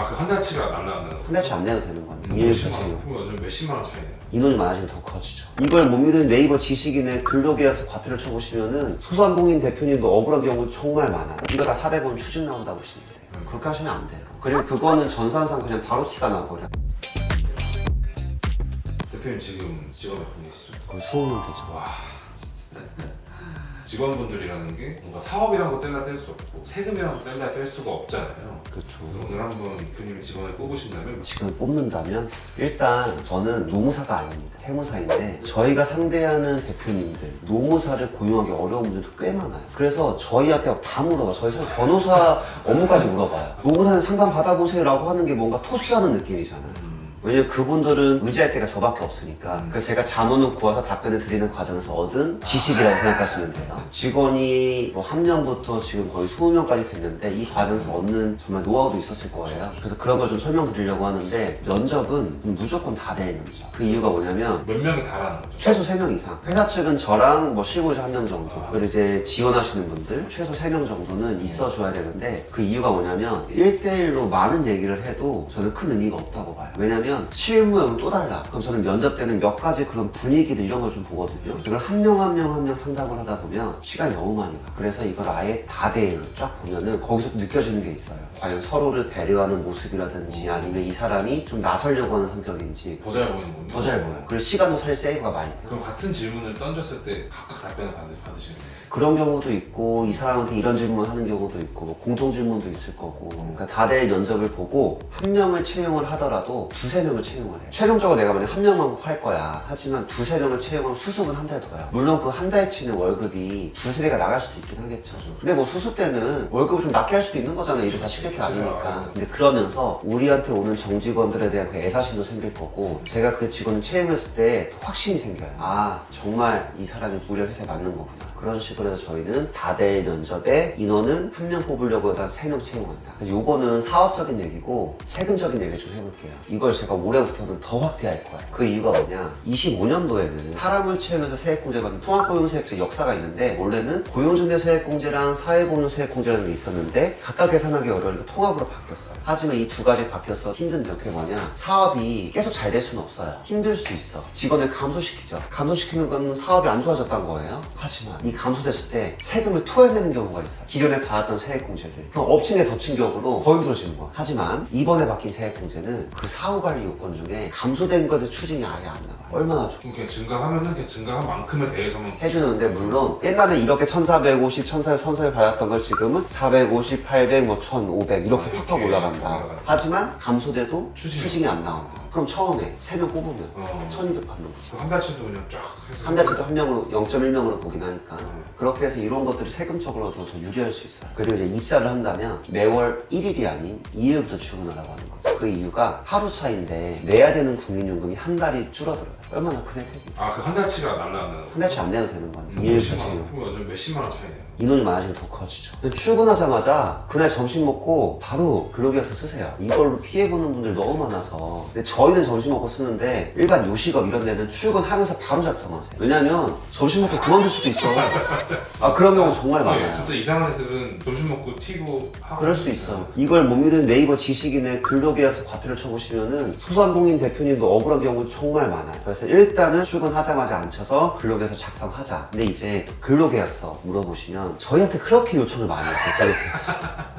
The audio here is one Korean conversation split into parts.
그 한 달치가 날라가는 한 달치 안 내도 되는 거네. 일 자체. 요즘 몇십만 원 차이네요. 인원이 많아지면 더 커지죠. 이걸 못 믿는 네이버 지식인의 근로계약서 과태료 쳐보시면은 소상공인 대표님도 억울한 경우 정말 많아요. 이거 다 4대 보험 추징 나온다고 보시면 돼요. 그렇게 하시면 안 돼요. 그리고 그거는 전산상 그냥 바로 티가 나버려. 대표님 지금 직원 몇 분이시죠? 거의 20명 되죠. 와 직원분들이라는 게 뭔가 사업이라고 뗄라 뗄 수 없고 세금이라고 뗄라 뗄 수가 없잖아요. 그렇죠. 그래서 오늘 한번 대표님이 직원을 뽑으신다면 지금 뽑는다면 일단 저는 노무사가 아닙니다. 세무사인데 저희가 상대하는 대표님들 노무사를 고용하기 어려운 분들도 꽤 많아요. 그래서 저희한테 다 물어봐. 저희 사실 변호사 업무까지 물어봐요. 노무사는 상담 받아보세요 라고 하는 게 뭔가 토스하는 느낌이잖아요. 왜냐면 그분들은 의지할 때가 저밖에 없으니까. 그래서 제가 자문을 구해서 답변을 드리는 과정에서 얻은 지식이라고 생각하시면 돼요. 직원이 뭐 1년부터 지금 거의 20명까지 됐는데 이 과정에서 얻는 정말 노하우도 있었을 거예요. 그래서 그런 걸 좀 설명드리려고 하는데 면접은 무조건 다 될 면접. 그 이유가 뭐냐면 몇 명이 다라는 거죠? 최소 3명 이상. 회사 측은 저랑 뭐 실무자 1명 정도. 그리고 이제 지원하시는 분들 최소 3명 정도는 있어줘야 되는데 그 이유가 뭐냐면 1대1로 많은 얘기를 해도 저는 큰 의미가 없다고 봐요. 왜냐면 실무형은 또 달라. 그럼 저는 면접 때는 몇 가지 그런 분위기들 이런 걸 좀 보거든요. 이걸 한 명 한 명 한 명 상담을 하다 보면 시간이 너무 많이 가. 그래서 이걸 아예 다대일로 쫙 보면은 거기서 느껴지는 게 있어요. 과연 서로를 배려하는 모습이라든지 아니면 이 사람이 좀 나서려고 하는 성격인지 더 잘 보이는 건데? 더 잘 보여요. 그리고 시간도 사실 세이브가 많이 돼요. 그럼 같은 질문을 던졌을 때 각각 답변을 받으시는 거예요? 그런 경우도 있고 이 사람한테 이런 질문 하는 경우도 있고 뭐 공통 질문도 있을 거고 그러니까 다들 면접을 보고 한 명을 채용을 하더라도 두세 명을 채용을 해요. 최종적으로 내가 만약 한 명만 할 거야 하지만 두세 명을 채용하면 수습은 한 달 더요. 물론 그 한 달치는 월급이 두세 배가 나갈 수도 있긴 하겠죠. 근데 뭐 수습 때는 월급을 좀 낮게 할 수도 있는 거잖아요. 이게 다 실력이 아니니까. 근데 그러면서 우리한테 오는 정직원들에 대한 그 애사심도 생길 거고 제가 그 직원을 채용했을 때 확신이 생겨요. 아 정말 이 사람이 우리 회사에 맞는 거구나. 그런 식으로 해서 저희는 다될 면접에 인원은 한 명 뽑으려고 해서 3명 채용한다. 그래서 요거는 사업적인 얘기고 세금적인 얘기 좀 해볼게요. 이걸 제가 올해부터는 더 확대할 거예요. 그 이유가 뭐냐 25년도에는 사람을 채용해서 세액공제 받는 통합고용세액제 역사가 있는데 원래는 고용중개세액공제랑 사회보험세액공제라는 게 있었는데 각각 계산하기 어려우니까 통합으로 바뀌었어요. 하지만 이 두 가지 바뀌어서 힘든 점 그게 뭐냐 사업이 계속 잘 될 수는 없어요. 힘들 수 있어. 직원을 감소시키죠. 감소시키는 건 사업이 안 좋아졌다는 거예요. 하지만 이 감소됐을 때 세금을 토해내는 경우가 있어요. 기존에 받았던 세액공제를. 그럼 엎친 데 덮친 격으로 더 힘들어지는 거야. 하지만 이번에 바뀐 세액공제는 그 사후관리 요건 중에 감소된 것의 추징이 아예 안 나와요. 얼마나 좋아. 그럼 그냥 증가하면은 그냥 증가한 만큼에 대해서만 해주는데 물론 옛날에 이렇게 1450, 1400, 1400 받았던 걸 지금은 450, 800, 뭐 1500 이렇게 팍팍 올라간다. 하지만 감소돼도 추징이 안 나온다. 그럼 처음에 3명 뽑으면 1200 받는 거죠. 한 달치도 그냥 쫙 해서 한 달치도 한 명으로 0.1명으로 보긴 하니까 그렇게 해서 이런 것들이 세금적으로도 더 유리할 수 있어요. 그리고 이제 입사를 한다면 매월 1일이 아닌 2일부터 출근하라고 하는 거죠. 그 이유가 하루 차인데 내야 되는 국민연금이 한 달이 줄어들어요. 얼마나 큰 혜택이에요. 그 한 달치가 날라가는 한 달치 안 내도 되는 거예요. 2일 자체요. 요즘 몇십만 원 차이네요. 인원이 많아지면 더 커지죠. 출근하자마자 그날 점심 먹고 바로 근로계약서 쓰세요. 이걸로 피해보는 분들 너무 많아서. 근데 저희는 점심 먹고 쓰는데 일반 요식업 이런 데는 출근하면서 바로 작성하세요. 왜냐면 점심 먹고 그만둘 수도 있어. 아 그런 경우 정말 많아요. 네, 진짜 이상한 애들은 점심 먹고 튀고 하고 그럴 수 있어요. 이걸 못 믿는 네이버 지식인의 근로계약서 과태료 쳐보시면은 소상공인 대표님도 억울한 경우 정말 많아요. 그래서 일단은 출근하자마자 앉혀서 근로계약서 작성하자. 근데 이제 근로계약서 물어보시면 저희한테 그렇게 요청을 많이 했어요. 근로계약서.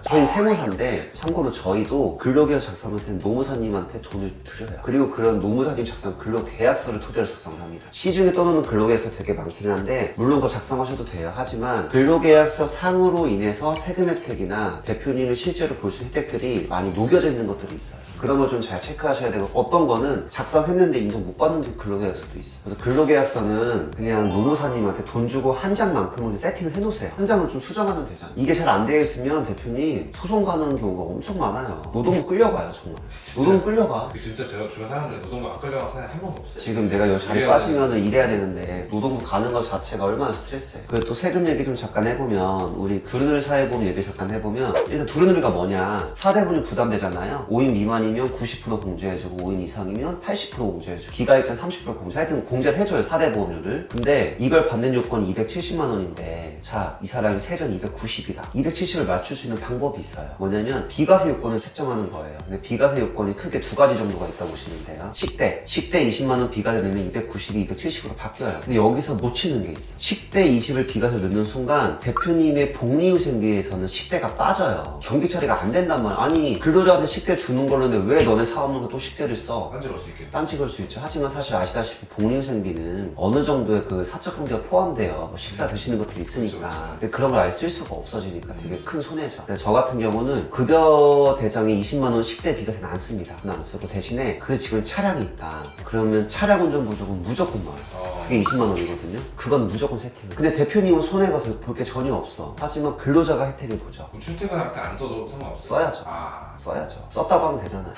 저희 세무사인데 참고로 저희도 근로계약서 작성할 때는 노무사님한테 돈을 드려요. 그리고 그런 노무사님 작성 근로계약서를 토대로 작성을 합니다. 시중에 떠놓는 근로계약서 되게 많긴 한데 물론 그거 작성하셔도 돼요. 하지만 근로계약서 상으로 인해서 세금 혜택이나 대표님이 실제로 볼 수 있는 혜택들이 많이 녹여져 있는 것들이 있어요. 그런 걸 좀 잘 체크하셔야 되고 어떤 거는 작성했는데 인정 못 받는 근로계약서도 있어요. 그래서 근로계약서는 그냥 노무사님한테 돈 주고 한 장만큼은 세팅을 해놓으세요. 한 장은 좀 수정하면 되잖아요. 이게 잘 안 되어 있으면 대표님 소송 가는 경우가 엄청 많아요. 노동부 끌려가요 정말. 노동부 끌려가. 진짜 제가 주변 사람들 노동부 안 끌려간 사람이 한 번도 없어요. 지금 내가 여기 자리 빠지면 일해야 되는데 노동부 가는 것 자체가 얼마나 스트레스예요. 그리고 또 세금 얘기 좀 잠깐 해보면 우리 두루누리 사회보험 얘기 잠깐 해보면 일단 두루누리가 뭐냐 4대분이 부담되잖아요. 5인 미만이면 90% 공제해주고 5인 이상이면 80% 공제해주고 기가입장 30% 공제 하여튼 공제를 해줘요 4대 보험료를. 근데 이걸 받는 요건이 270만 원인데 자 이 사람이 세전 290이다. 270을 맞출 수 있는 방법이 있어요. 뭐냐면 비과세 요건을 책정하는 거예요. 근데 비과세 요건이 크게 두 가지 정도가 있다고 보시면 돼요. 식대 20만원 비과세 내면 290이 270으로 바뀌어요. 근데 여기서 놓치는 게 있어. 식대 20을 비과세 넣는 순간 대표님의 복리후생비에서는 식대가 빠져요. 경비 처리가 안 된단 말이야. 아니 근로자한테 식대 주는 걸로는데 왜 너네 사업물로 또 식대를 써? 딴지를 수 있겠다. 딴지 걸 수 있죠. 하지만 사실 아시다시피 복리후생비는 어느 정도의 그 사적 경비가 포함돼요. 뭐 식사 드시는 것들이 있으니까. 근데 그런 걸 아예 쓸 수가 없어지니까 되게 큰 손해죠. 그래서 저 같은 경우는 급여 대장에 20만원 식대 비과세는 안 씁니다. 그건 안 쓰고 대신에 그 지금 차량이 있다. 그러면 차량 운전 보조금 무조건 넣어요. 그게 20만원이거든요. 그건 무조건 세팅을. 근데 대표님은 손해가 볼 게 전혀 없어. 하지만 근로자가 혜택을 보죠. 그럼 출퇴근할 때 안 써도 상관없어요? 써야죠. 아. 써야죠. 썼다고 하면 되잖아요.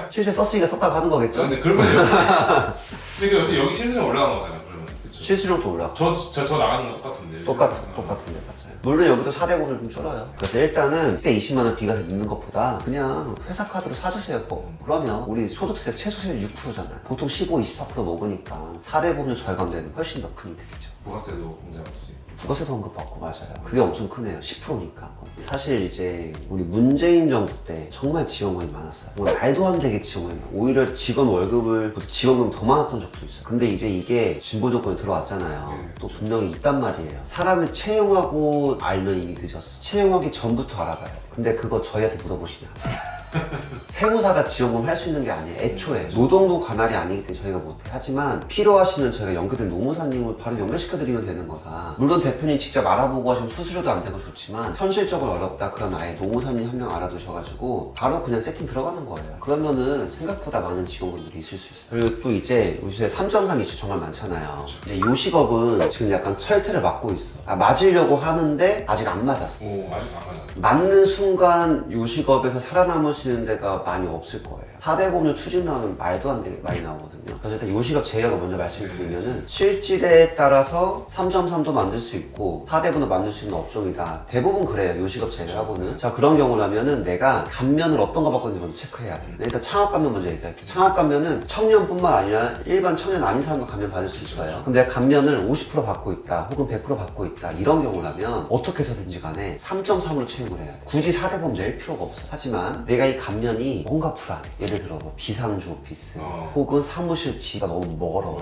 실제 썼으니까 썼다고 하는 거겠죠? 근데 그러면 근데 요새 여기 실수령 올라가는 거잖아요. 그러면 그쵸? 실수령도 올라가. 저 나가는 거 똑같은데. 똑같은데 맞아요. 물론 여기도 4대 보험을 좀 줄어요. 그래서 일단은 그때 20만원 비과세 있는 것보다 그냥 회사 카드로 사주세요. 그러면 우리 소득세 최소세율 6%잖아요. 보통 15, 24% 먹으니까 4대 보험료 절감되는 훨씬 더 큰 이득이죠. 부가세도 공제할 수 있고. 부가세도 환급받고 맞아요. 그게 엄청 크네요. 10%니까. 사실 이제 우리 문재인 정부 때 정말 지원금이 많았어요. 뭐 말도 안 되게 지원금이 많아요. 오히려 직원 월급을 지원금이 더 많았던 적도 있어요. 근데 이제 이게 진보 정권이 들어왔잖아요. 또 분명히 있단 말이에요. 사람을 채용하고 알면 이미 늦었어. 채용하기 전부터 알아봐요. 근데 그거 저희한테 물어보시면 세무사가 지원금 할 수 있는 게 아니에요. 애초에 노동부 관할이 아니기 때문에 저희가 못해. 하지만 필요하시면 저희가 연결된 노무사님을 바로 연결시켜드리면 되는 거라. 물론 대표님 직접 알아보고 하시면 수수료도 안 되고 좋지만 현실적으로 어렵다 그러면 아예 노무사님 한 명 알아두셔가지고 바로 그냥 세팅 들어가는 거예요. 그러면은 생각보다 많은 지원금들이 있을 수 있어요. 그리고 또 이제 요새 3.3 이슈 정말 많잖아요. 근데 요식업은 지금 약간 철퇴를 맞고 있어. 맞으려고 하는데 아직 안 맞았어. 오, 아직 안 맞아요. 맞는 순간 요식업에서 살아남을 수 있는 데가 많이 없을 거예요. 4대 보험료 추진 나오면 말도 안 되게 많이 나오거든요. 그래서 일단 요식업 제약을 먼저 말씀을 드리면은 실질에 따라서 3.3도 만들 수 있고 4대 보험도 만들 수 있는 업종이다. 대부분 그래요. 요식업 제외하고는. 자, 그런 경우라면은 내가 감면을 어떤 거 바꿨는지 먼저 체크해야 돼. 일단 창업 감면 먼저 얘기할게요. 창업 감면은 청년뿐만 아니라 일반 청년 아닌 사람도 감면 받을 수 있어요. 그럼 내가 감면을 50% 받고 있다 혹은 100% 받고 있다 이런 경우라면 어떻게 해서든지 간에 3.3으로 채용을 해야 돼. 굳이 4대 보험 낼 필요가 없어. 하지만 내가 이 감면이 뭔가 불안해. 예를 들어 뭐 비상주 오피스 혹은 사무실 지가 너무 멀어.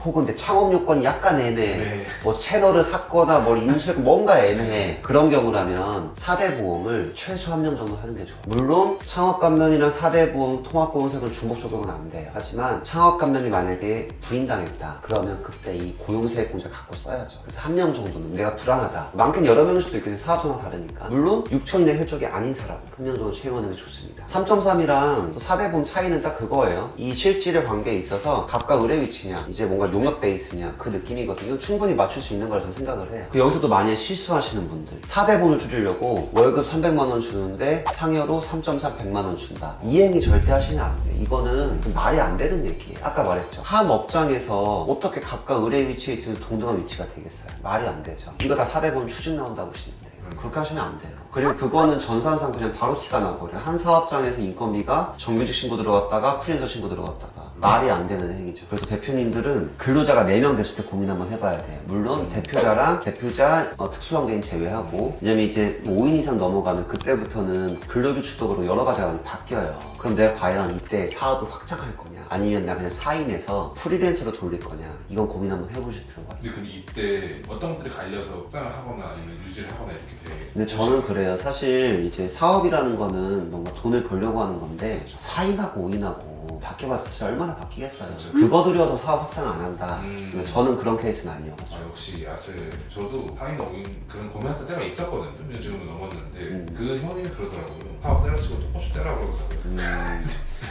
혹은 내 창업 요건이 약간 애매해. 네. 뭐 채널을 샀거나 뭘 인수했고 뭔가 애매해. 그런 경우라면 4대 보험을 최소 한 명 정도 하는 게 좋아. 물론 창업 감면이랑 4대 보험 통합고용세금 중복 적용은 안 돼요. 하지만 창업 감면이 만약에 부인당했다 그러면 그때 이 고용세액 공제 갖고 써야죠. 그래서 한 명 정도는 내가 불안하다. 많긴 여러 명일 수도 있겠네요. 사업자마다 다르니까. 물론 6천 이내 혈족이 아닌 사람 한 명 정도 채용하는 게 좋습니다. 3.3이랑 또 4대 보험 차이는 딱 그거예요. 이 실질의 관계에 있어서 갑과 을의 위치냐 이제 뭔가 용역 베이스냐 그 느낌이거든요. 충분히 맞출 수 있는 걸 저는 생각을 해요. 여기서도 만약에 실수하시는 분들 4대 보험을 줄이려고 월급 300만 원 주는데 상여로 3.3 100만 원 준다. 이행이 절대 하시면 안 돼요. 이거는 말이 안 되는 얘기예요. 아까 말했죠. 한 업장에서 어떻게 갑과 을의 위치에 있으면 동등한 위치가 되겠어요. 말이 안 되죠. 이거 다 4대 보험 추진 나온다고 보시면 돼요. 그렇게 하시면 안 돼요. 그리고 그거는 전산상 그냥 바로 티가 나버려요. 한 사업장에서 인건비가 정규직 신고 들어갔다가 프리랜서 신고 들어갔다가 말이 안 되는 행위죠. 그래서 대표님들은 근로자가 4명 됐을 때 고민 한번 해봐야 돼요. 물론 대표자랑 대표자 특수환경인 제외하고 왜냐면 이제 5인 이상 넘어가면 그때부터는 근로규칙적으로 여러 가지가 많이 바뀌어요. 그럼 내가 과연 이때 사업을 확장할 거냐 아니면 나 그냥 4인에서 프리랜서로 돌릴 거냐 이건 고민 한번 해보실 필요가 있어요. 근데 그럼 이때 어떤 것들이 갈려서 확장을 하거나 아니면 유지를 하거나 이렇게 돼? 근데 저는 그래요. 사실 이제 사업이라는 거는 뭔가 돈을 벌려고 하는 건데 4인하고 5인하고 바뀌어봤자 사실 얼마나 바뀌겠어요. 그거 들여서 사업 확장 안 한다. 근데 저는 그런 케이스는 아니어가지고. 역시 야스 저도 사인 어긴 그런 고민했던 때가 있었거든요. 지금은 넘었는데 그 형님이 그러더라고요. 사업 때려치고 또 고추 떼라고 그러더라고요.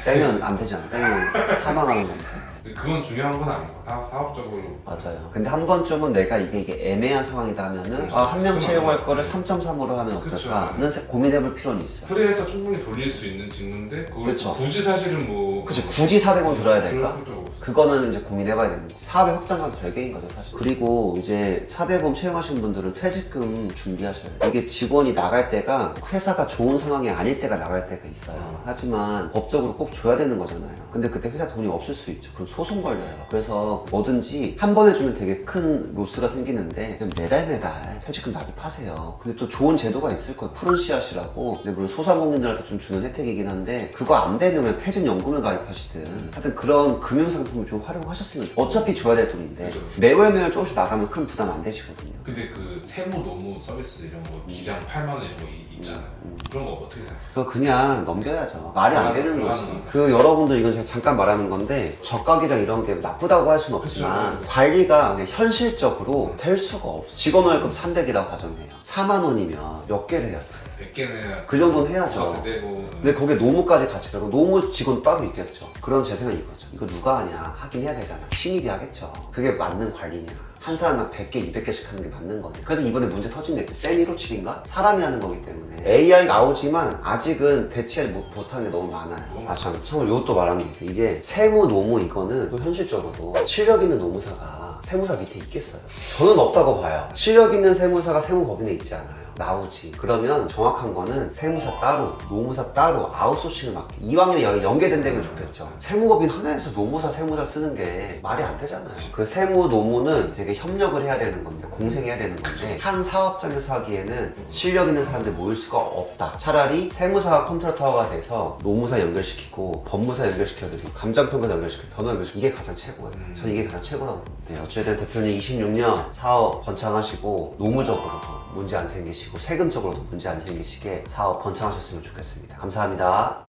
떼면 안 되지 않아? 떼면 사망하는 건데. 그건 중요한 건 아니고 다 사업적으로 맞아요. 근데 한 번쯤은 내가 이게 애매한 상황이다 하면은 한 명 채용할 거를 3.3으로 하면 어떨까는 고민해볼 필요는 있어. 프리랜서 충분히 돌릴 수 있는 직무인데 그걸 그렇죠. 굳이 사실은 뭐 그치, 굳이 4대본 들어야 될까? 그럴 필요가 없어. 그거는 이제 고민해봐야 되는 거지. 사업의 확장과는 별개인 거죠, 사실. 그리고 이제 4대보험 채용하신 분들은 퇴직금 준비하셔야 돼요. 이게 직원이 나갈 때가 회사가 좋은 상황이 아닐 때가 나갈 때가 있어요. 하지만 법적으로 꼭 줘야 되는 거잖아요. 근데 그때 회사 돈이 없을 수 있죠. 그럼 소송 걸려요. 그래서 뭐든지 한 번에 주면 되게 큰 로스가 생기는데 그냥 매달 퇴직금 납입하세요. 근데 또 좋은 제도가 있을 거예요. 푸른 씨앗이라고. 근데 물론 소상공인들한테 좀 주는 혜택이긴 한데 그거 안 되면 그냥 퇴직연금을 가입하시든 하여튼 그런 금융상품을 좀 활용하셨으면 좋겠어요. 어차피 줘야 될 돈인데 그렇죠. 매월 조금씩 나가면 큰 부담 안 되시거든요. 근데 그 세무 노무 서비스 이런 거 기장 8만 원 이런 거 있잖아요. 그런 거 어떻게 생각해요? 그거 그냥 넘겨야죠. 말이 안 되는 거지. 그러면 그 여러분들 이건 제가 잠깐 말하는 건데 저가기장 이런 게 나쁘다고 할 수는 없지만 관리가 그냥 현실적으로 될 수가 없어. 직원월급 300이라고 가정해요. 4만 원이면 몇 개를 해야 돼? 100개는 해야 그 정도는 해야죠. 버스 떼고 근데 거기에 노무까지 같이 들어가고 노무 직원 따로 있겠죠. 그런 제 생각이 이거죠. 이거 누가 하냐? 하긴 해야 되잖아. 신입이 하겠죠. 그게 맞는 관리냐? 한 사람당 100개, 200개씩 하는 게 맞는 거냐? 그래서 이번에 문제 터진 게 세미로칠인가? 사람이 하는 거기 때문에 AI가 나오지만 아직은 대체 못하는 게 너무 많아요. 아 참고로 이것도 말한 게 있어요. 이게 세무, 노무 이거는 또 현실적으로 실력 있는 노무사가 세무사 밑에 있겠어요? 저는 없다고 봐요. 실력 있는 세무사가 세무법인에 있지 않아요. 나오지. 그러면 정확한 거는 세무사 따로, 노무사 따로 아웃소싱을 맡게. 이왕이면 여기 연계된다면 좋겠죠. 세무법인 하나에서 노무사, 세무사 쓰는 게 말이 안 되잖아요. 그 세무, 노무는 되게 협력을 해야 되는 건데, 공생해야 되는 건데, 한 사업장에서 하기에는 실력 있는 사람들 모일 수가 없다. 차라리 세무사가 컨트롤타워가 돼서 노무사 연결시키고, 법무사 연결시켜드리고, 감정평가사 연결시키고, 변호 연결시키고, 이게 가장 최고예요. 저는 이게 가장 최고라고 봅니다. 네, 어쨌든 대표님 26년 사업 번창하시고, 노무적으로도 문제 안 생기시고 세금적으로도 문제 안 생기시게 사업 번창하셨으면 좋겠습니다. 감사합니다.